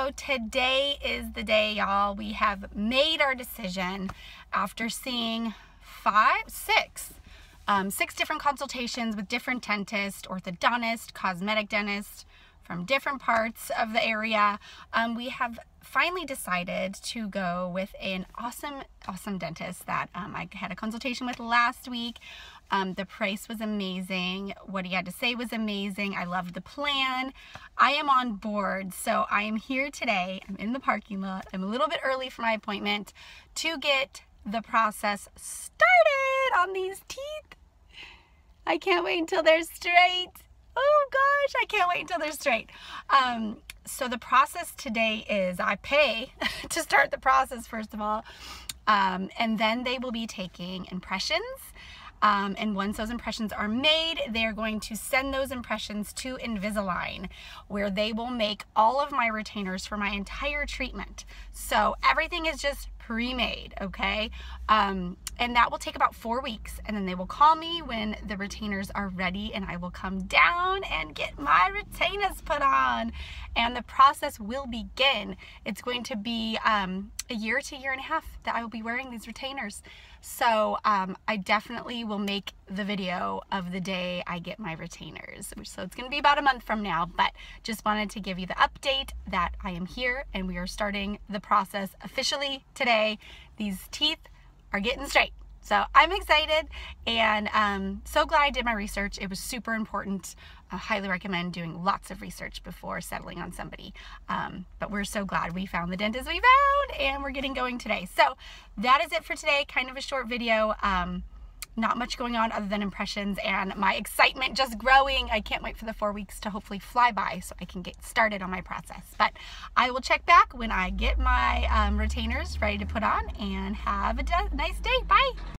So today is the day, y'all. We have made our decision after seeing six different consultations with different dentists, orthodontist, cosmetic dentist from different parts of the area. We have finally decided to go with an awesome dentist that I had a consultation with last week. The price was amazing. What he had to say was amazing. I loved the plan. I am on board. So I am here today. I'm in the parking lot. I'm a little bit early for my appointment to get the process started on these teeth. I can't wait until they're straight. Oh gosh, I can't wait until they're straight. So the process today is I pay to start the process, first of all, and then they will be taking impressions. And once those impressions are made, they're going to send those impressions to Invisalign, where they will make all of my retainers for my entire treatment. So everything is just pre-made, okay? And that will take about 4 weeks, and then they will call me when the retainers are ready, and I will come down and get my retainers put on, and the process will begin. It's going to be a year to year and a half that I will be wearing these retainers. So I definitely will make the video of the day I get my retainers. So it's going to be about a month from now, but just wanted to give you the update that I am here and we are starting the process officially today. These teeth are getting straight. So I'm excited and so glad I did my research. It was super important. I highly recommend doing lots of research before settling on somebody. But we're so glad we found the dentist we found and we're getting going today. So that is it for today. Kind of a short video. Not much going on other than impressions and my excitement just growing. I can't wait for the 4 weeks to hopefully fly by so I can get started on my process. But I will check back when I get my retainers ready to put on and have a nice day. Bye.